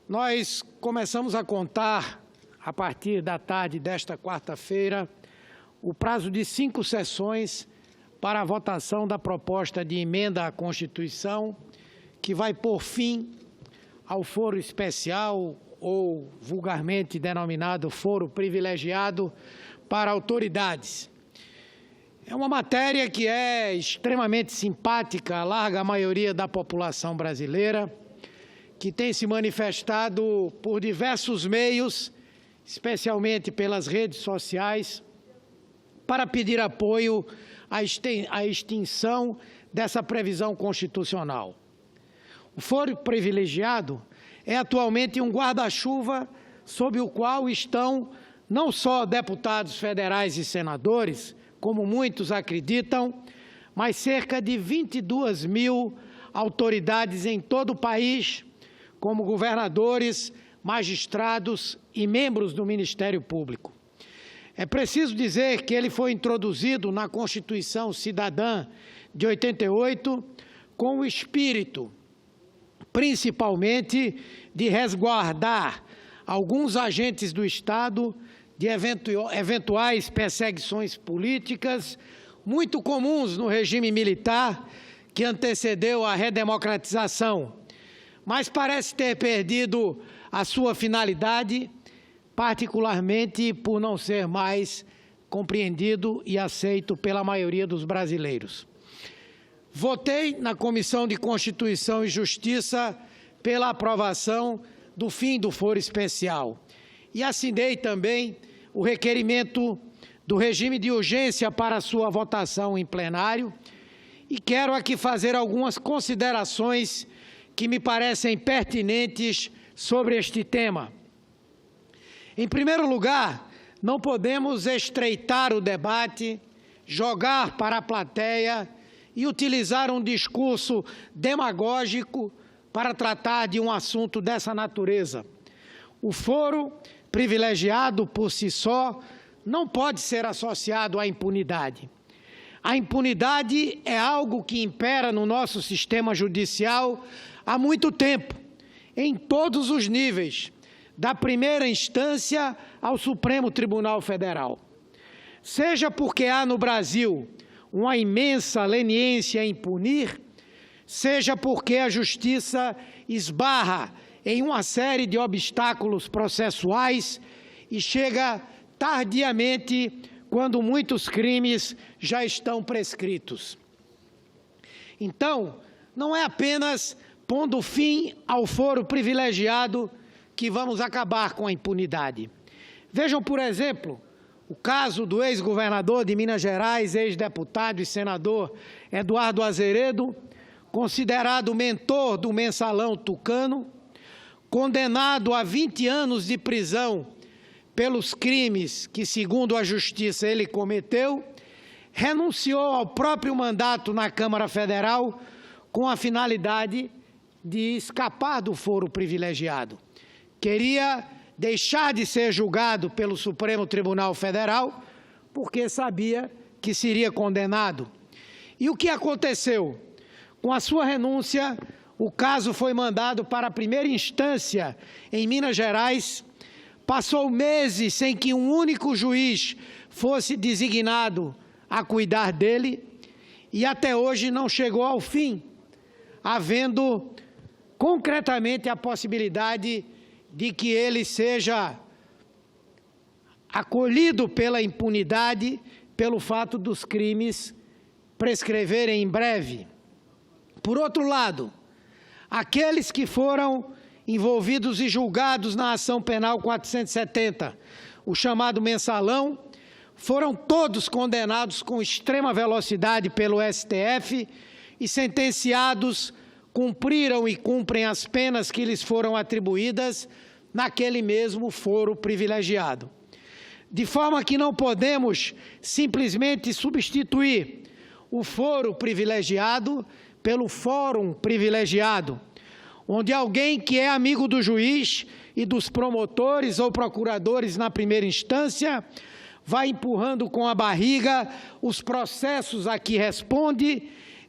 Nós começamos a contar, a partir da tarde desta quarta-feira, o prazo de 5 sessões para a votação da proposta de emenda à Constituição, que vai pôr fim ao foro especial, ou vulgarmente denominado foro privilegiado, para autoridades. É uma matéria que é extremamente simpática à larga maioria da população brasileira, que tem se manifestado por diversos meios, especialmente pelas redes sociais, para pedir apoio à extinção dessa previsão constitucional. O foro privilegiado é atualmente um guarda-chuva sob o qual estão não só deputados federais e senadores, como muitos acreditam, mas cerca de 22 mil autoridades em todo o país, como governadores, magistrados e membros do Ministério Público. É preciso dizer que ele foi introduzido na Constituição Cidadã de 88 com o espírito, principalmente, de resguardar alguns agentes do Estado de eventuais perseguições políticas, muito comuns no regime militar que antecedeu a redemocratização, mas parece ter perdido a sua finalidade, particularmente por não ser mais compreendido e aceito pela maioria dos brasileiros. Votei na Comissão de Constituição e Justiça pela aprovação do fim do foro especial e assinei também o requerimento do regime de urgência para sua votação em plenário e quero aqui fazer algumas considerações que me parecem pertinentes sobre este tema. Em primeiro lugar, não podemos estreitar o debate, jogar para a plateia e utilizar um discurso demagógico para tratar de um assunto dessa natureza. O foro privilegiado por si só não pode ser associado à impunidade. A impunidade é algo que impera no nosso sistema judicial há muito tempo, em todos os níveis, da primeira instância ao Supremo Tribunal Federal. Seja porque há no Brasil uma imensa leniência em punir, seja porque a Justiça esbarra em uma série de obstáculos processuais e chega tardiamente quando muitos crimes já estão prescritos. Então, não é apenas pondo fim ao foro privilegiado que vamos acabar com a impunidade. Vejam, por exemplo, o caso do ex-governador de Minas Gerais, ex-deputado e senador Eduardo Azeredo, considerado mentor do mensalão tucano, condenado a 20 anos de prisão pelos crimes que, segundo a Justiça, ele cometeu, renunciou ao próprio mandato na Câmara Federal com a finalidade de escapar do foro privilegiado. Queria deixar de ser julgado pelo Supremo Tribunal Federal porque sabia que seria condenado. E o que aconteceu? Com a sua renúncia, o caso foi mandado para a primeira instância em Minas Gerais, passou meses sem que um único juiz fosse designado a cuidar dele e até hoje não chegou ao fim, havendo concretamente a possibilidade de que ele seja acolhido pela impunidade pelo fato dos crimes prescreverem em breve. Por outro lado, aqueles que foram envolvidos e julgados na ação penal 470, o chamado mensalão, foram todos condenados com extrema velocidade pelo STF e sentenciados, cumpriram e cumprem as penas que lhes foram atribuídas naquele mesmo foro privilegiado. De forma que não podemos simplesmente substituir o foro privilegiado pelo fórum privilegiado, onde alguém que é amigo do juiz e dos promotores ou procuradores na primeira instância vai empurrando com a barriga os processos a que responde,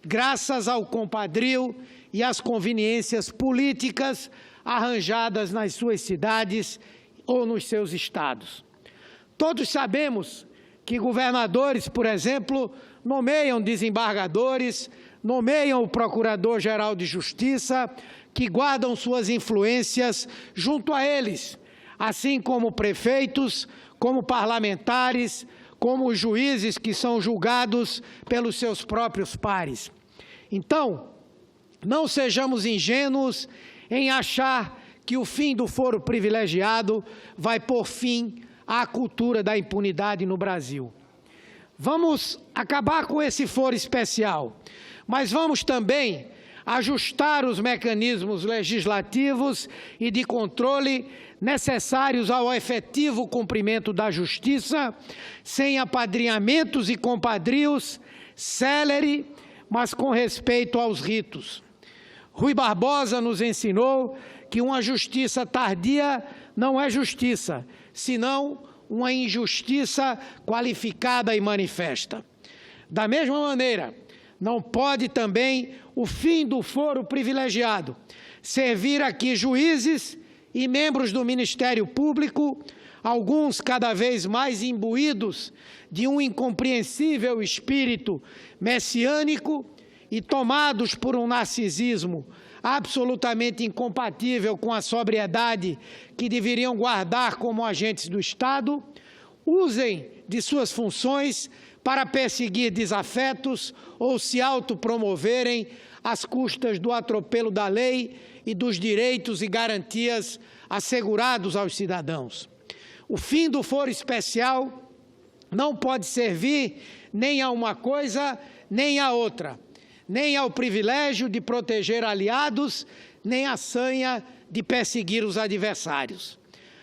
graças ao compadrio e às conveniências políticas arranjadas nas suas cidades ou nos seus estados. Todos sabemos que governadores, por exemplo, nomeiam desembargadores, nomeiam o Procurador-Geral de Justiça, que guardam suas influências junto a eles, assim como prefeitos, como parlamentares, como os juízes que são julgados pelos seus próprios pares. Então, não sejamos ingênuos em achar que o fim do foro privilegiado vai pôr fim à cultura da impunidade no Brasil. Vamos acabar com esse foro especial, mas vamos também ajustar os mecanismos legislativos e de controle necessários ao efetivo cumprimento da justiça, sem apadrinhamentos e compadrios, célere, mas com respeito aos ritos. Rui Barbosa nos ensinou que uma justiça tardia não é justiça, senão uma injustiça qualificada e manifesta. Da mesma maneira, não pode também o fim do foro privilegiado servir aqui juízes e membros do Ministério Público, alguns cada vez mais imbuídos de um incompreensível espírito messiânico e tomados por um narcisismo absolutamente incompatível com a sobriedade que deveriam guardar como agentes do Estado, usem de suas funções para perseguir desafetos ou se autopromoverem às custas do atropelo da lei e dos direitos e garantias assegurados aos cidadãos. O fim do foro especial não pode servir nem a uma coisa nem a outra, nem ao privilégio de proteger aliados, nem à sanha de perseguir os adversários.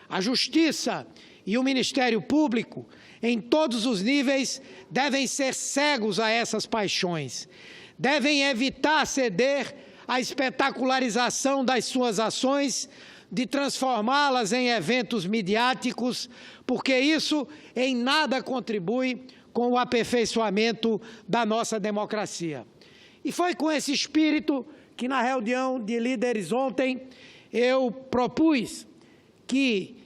A Justiça e o Ministério Público, em todos os níveis, devem ser cegos a essas paixões, devem evitar ceder à espetacularização das suas ações, de transformá-las em eventos midiáticos, porque isso em nada contribui com o aperfeiçoamento da nossa democracia. E foi com esse espírito que, na reunião de líderes ontem, eu propus que,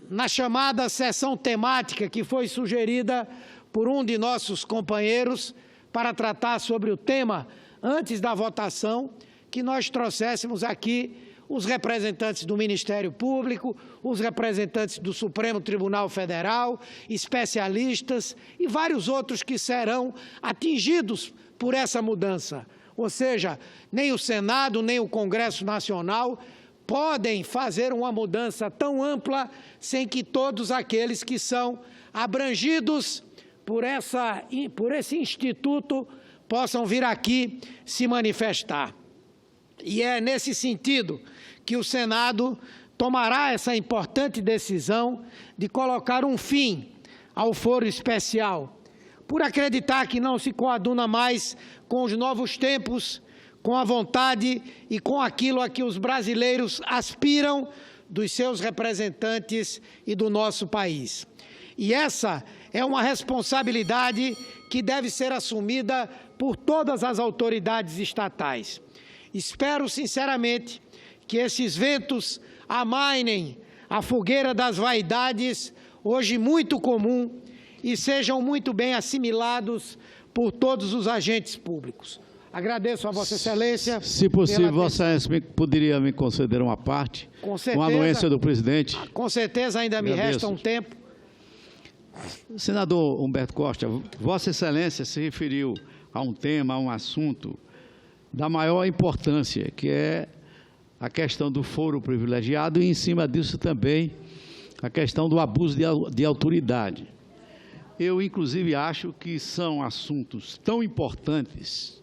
na chamada sessão temática que foi sugerida por um de nossos companheiros para tratar sobre o tema antes da votação, que nós trouxéssemos aqui os representantes do Ministério Público, os representantes do Supremo Tribunal Federal, especialistas e vários outros que serão atingidos por essa mudança. Ou seja, nem o Senado, nem o Congresso Nacional podem fazer uma mudança tão ampla sem que todos aqueles que são abrangidos por esse instituto possam vir aqui se manifestar. E é nesse sentido que o Senado tomará essa importante decisão de colocar um fim ao foro especial, por acreditar que não se coaduna mais com os novos tempos, com a vontade e com aquilo a que os brasileiros aspiram dos seus representantes e do nosso país. E essa é uma responsabilidade que deve ser assumida por todas as autoridades estatais. Espero, sinceramente, que esses ventos amainem a fogueira das vaidades, hoje muito comum, e sejam muito bem assimilados por todos os agentes públicos. Agradeço a Vossa Excelência. Se possível, Vossa Excelência poderia me conceder uma parte, com a anuência do presidente? Com certeza, ainda me resta um tempo. Senador Humberto Costa, Vossa Excelência se referiu a um tema, a um assunto da maior importância, que é a questão do foro privilegiado e, em cima disso, também a questão do abuso de autoridade. Eu, inclusive, acho que são assuntos tão importantes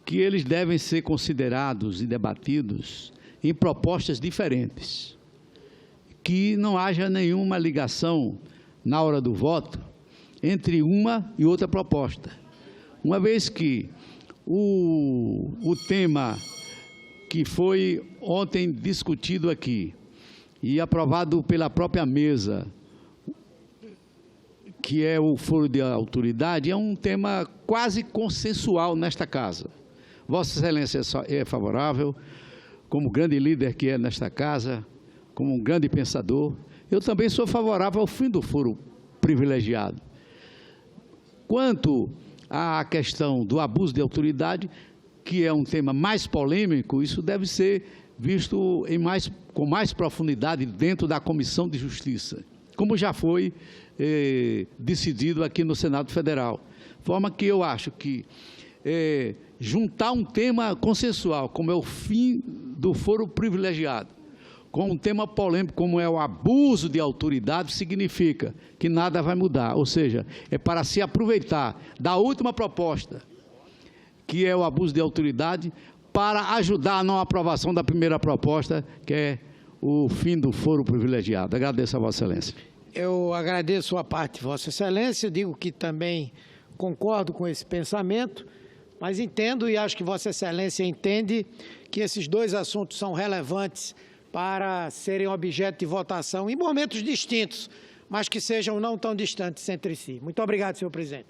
que eles devem ser considerados e debatidos em propostas diferentes, que não haja nenhuma ligação na hora do voto entre uma e outra proposta, uma vez que o tema que foi ontem discutido aqui e aprovado pela própria mesa, que é o foro de autoridade, é um tema quase consensual nesta casa. Vossa Excelência é favorável, como grande líder que é nesta casa, como um grande pensador, eu também sou favorável ao fim do foro privilegiado. Quanto à questão do abuso de autoridade, que é um tema mais polêmico, isso deve ser visto com mais profundidade dentro da Comissão de Justiça, como já foi decidido aqui no Senado Federal. De forma que eu acho que juntar um tema consensual, como é o fim do foro privilegiado, com um tema polêmico, como é o abuso de autoridade, significa que nada vai mudar. Ou seja, é para se aproveitar da última proposta, que é o abuso de autoridade, para ajudar a não aprovação da primeira proposta, que é o fim do foro privilegiado. Agradeço a Vossa Excelência. Eu agradeço a parte, Vossa Excelência, digo que também concordo com esse pensamento, mas entendo e acho que Vossa Excelência entende que esses dois assuntos são relevantes para serem objeto de votação em momentos distintos, mas que sejam não tão distantes entre si. Muito obrigado, senhor presidente.